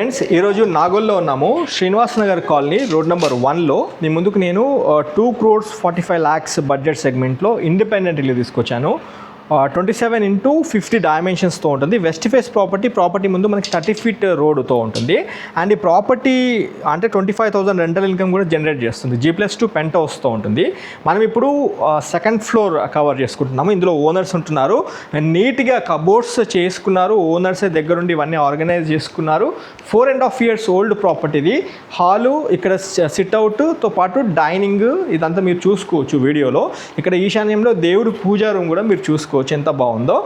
Friends ఈరోజు నాగోల్లో ఉన్నాము. Srinivas Nagar colony road number 1లో మీ ముందుకు నేను 2,45,00,000 బడ్జెట్ సెగ్మెంట్లో ఇండిపెండెంట్ ఇల్లు తీసుకొచ్చాను. 27x50 డైమెన్షన్స్తో ఉంటుంది. వెస్ట్ ఫేస్ ప్రాపర్టీ ముందు మనకి 30 ఫీట్ రోడ్తో ఉంటుంది. అండ్ ఈ ప్రాపర్టీ అంటే 25,000 రెంటల్ ఇన్కమ్ కూడా జనరేట్ చేస్తుంది. G+2 పెంట్ హౌస్తో ఉంటుంది. మనం ఇప్పుడు సెకండ్ ఫ్లోర్ కవర్ చేసుకుంటున్నాము. ఇందులో ఓనర్స్ ఉంటున్నారు. నీట్గా కబోర్డ్స్ చేసుకున్నారు. ఓనర్సే దగ్గరుండి ఇవన్నీ ఆర్గనైజ్ చేసుకున్నారు. 4.5 years ఓల్డ్ ప్రాపర్టీది. హాలు, ఇక్కడ సిట్అవుట్తో పాటు డైనింగ్ ఇదంతా మీరు చూసుకోవచ్చు వీడియోలో. ఇక్కడ ఈశాన్యంలో దేవుడు పూజా రూమ్ కూడా మీరు చూసుకోవచ్చు ఎంత బాగుందో.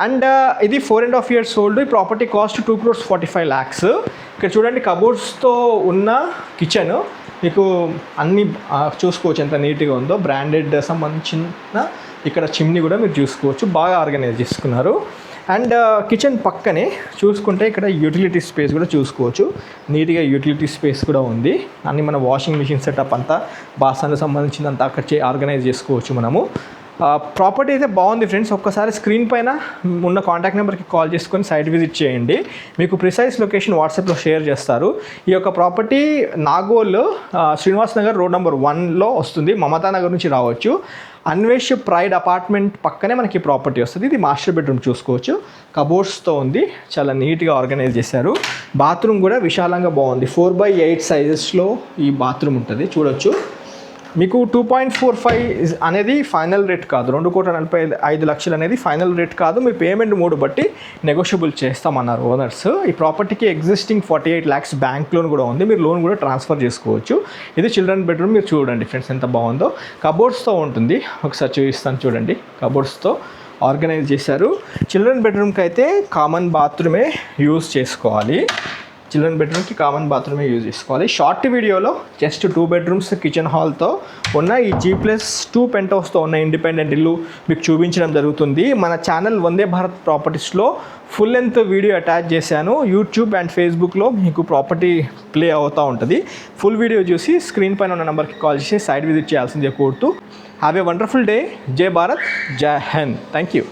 అండ్ ఇది 4.5 years ఓల్డ్. ఈ ప్రాపర్టీ కాస్ట్ 2,45,00,000. ఇక్కడ చూడండి కబోర్డ్స్తో ఉన్న కిచెన్ మీకు అన్నీ చూసుకోవచ్చు ఎంత నీట్గా ఉందో. బ్రాండెడ్ సంబంధించిన ఇక్కడ చిమ్నీ కూడా మీరు చూసుకోవచ్చు. బాగా ఆర్గనైజ్ చేసుకున్నారు. అండ్ కిచెన్ పక్కనే చూసుకుంటే ఇక్కడ యూటిలిటీ స్పేస్ కూడా చూసుకోవచ్చు. నీట్గా యూటిలిటీ స్పేస్ కూడా ఉంది. అన్ని మన వాషింగ్ మిషన్ సెటప్ అంతా బాసనకు సంబంధించినంత అక్కడ ఆర్గనైజ్ చేసుకోవచ్చు మనము. ప్రాపర్టీ అయితే బాగుంది ఫ్రెండ్స్. ఒక్కసారి స్క్రీన్ పైన ఉన్న కాంటాక్ట్ నెంబర్కి కాల్ చేసుకొని సైట్ విజిట్ చేయండి. మీకు ప్రిసైజ్ లొకేషన్ వాట్సాప్లో షేర్ చేస్తారు. ఈ యొక్క property Nagole Srinivas Nagar road number 1లో వస్తుంది. మమతా నగర్ నుంచి రావచ్చు. అన్వేష్ ప్రైడ్ అపార్ట్మెంట్ పక్కనే మనకి ప్రాపర్టీ వస్తుంది. ఇది మాస్టర్ బెడ్రూమ్ చూసుకోవచ్చు. కబోర్డ్స్తో ఉంది. చాలా నీట్గా ఆర్గనైజ్ చేశారు. బాత్రూమ్ కూడా విశాలంగా బాగుంది. 4x8 సైజెస్లో ఈ బాత్రూమ్ ఉంటుంది చూడొచ్చు. మీకు 2.45 అనేది ఫైనల్ రేట్ కాదు. 2,45,00,000 అనేది ఫైనల్ రేట్ కాదు. మీ పేమెంట్ మూడు బట్టి నెగోషియబుల్ చేస్తామన్నారు ఓనర్స్. ఈ ప్రాపర్టీకి ఎగ్జిస్టింగ్ 48 lakhs బ్యాంక్ లోన్ కూడా ఉంది. మీరు లోన్ కూడా ట్రాన్స్ఫర్ చేసుకోవచ్చు. ఇది చిల్డ్రన్ బెడ్రూమ్. మీరు చూడండి ఫ్రెండ్స్ ఎంత బాగుందో. కబోర్డ్స్తో ఉంటుంది. ఒకసారి చూపిస్తాను చూడండి. కబోర్డ్స్తో ఆర్గనైజ్ చేశారు. చిల్డ్రన్ బెడ్రూమ్కి అయితే కామన్ బాత్రూమే యూజ్ చేసుకోవాలి. చిల్డ్రన్ బెడ్రూమ్కి కామన్ బాత్రూమే యూజ్ చేసుకోవాలి. షార్ట్ వీడియోలో జస్ట్ 2 bedrooms కిచెన్ హాల్తో ఉన్న ఈ G+2 పెంట్ హౌస్తో ఉన్న ఇండిపెండెంట్ ఇల్లు మీకు చూపించడం జరుగుతుంది. మన ఛానల్ వందే భారత్ ప్రాపర్టీస్లో ఫుల్ లెంత్ వీడియో అటాచ్ చేశాను. యూట్యూబ్ అండ్ ఫేస్బుక్లో మీకు ప్రాపర్టీ ప్లే అవుతూ ఉంటుంది. ఫుల్ వీడియో చూసి స్క్రీన్ పైన ఉన్న నెంబర్కి కాల్ చేసి సైట్ విజిట్ చేయాల్సిందే కోరుతూ హ్యావ్ ఏ వండర్ఫుల్ డే. జై భారత్, జై హింద్. Thank you.